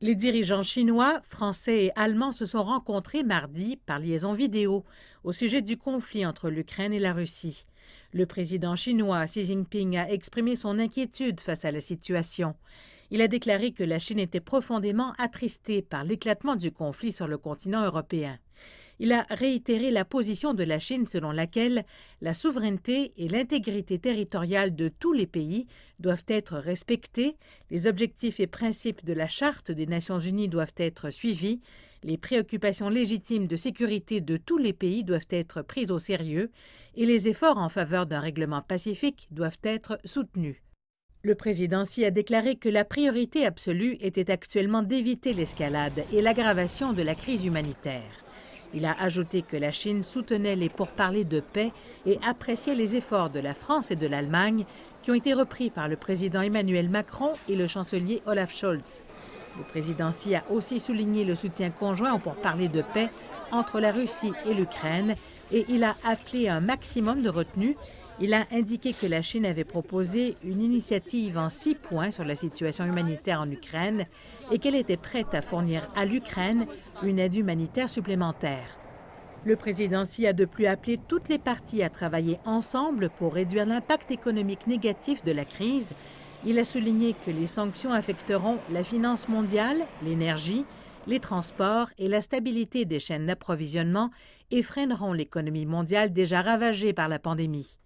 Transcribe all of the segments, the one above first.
Les dirigeants chinois, français et allemands se sont rencontrés mardi par liaison vidéo au sujet du conflit entre l'Ukraine et la Russie. Le président chinois Xi Jinping a exprimé son inquiétude face à la situation. Il a déclaré que la Chine était profondément attristée par l'éclatement du conflit sur le continent européen. Il a réitéré la position de la Chine selon laquelle la souveraineté et l'intégrité territoriale de tous les pays doivent être respectées, les objectifs et principes de la Charte des Nations unies doivent être suivis, les préoccupations légitimes de sécurité de tous les pays doivent être prises au sérieux et les efforts en faveur d'un règlement pacifique doivent être soutenus. Le président Xi a déclaré que la priorité absolue était actuellement d'éviter l'escalade et l'aggravation de la crise humanitaire. Il a ajouté que la Chine soutenait les pourparlers de paix et appréciait les efforts de la France et de l'Allemagne qui ont été repris par le président Emmanuel Macron et le chancelier Olaf Scholz. Le président Xi a aussi souligné le soutien conjoint aux pourparlers de paix entre la Russie et l'Ukraine et il a appelé à un maximum de retenue. Il a indiqué que la Chine avait proposé une initiative en 6 points sur la situation humanitaire en Ukraine et qu'elle était prête à fournir à l'Ukraine une aide humanitaire supplémentaire. Le président Xi a de plus appelé toutes les parties à travailler ensemble pour réduire l'impact économique négatif de la crise. Il a souligné que les sanctions affecteront la finance mondiale, l'énergie, les transports et la stabilité des chaînes d'approvisionnement et freineront l'économie mondiale déjà ravagée par la pandémie.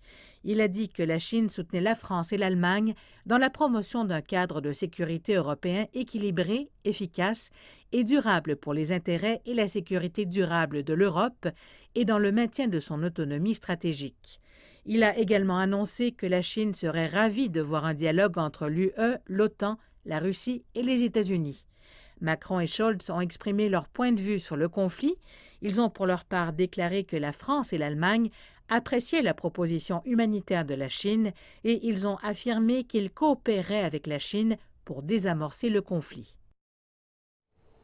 Il a dit que la Chine soutenait la France et l'Allemagne dans la promotion d'un cadre de sécurité européen équilibré, efficace et durable pour les intérêts et la sécurité durable de l'Europe et dans le maintien de son autonomie stratégique. Il a également annoncé que la Chine serait ravie de voir un dialogue entre l'UE, l'OTAN, la Russie et les États-Unis. Macron et Scholz ont exprimé leur point de vue sur le conflit. Ils ont pour leur part déclaré que la France et l'Allemagne appréciaient la proposition humanitaire de la Chine et ils ont affirmé qu'ils coopéreraient avec la Chine pour désamorcer le conflit.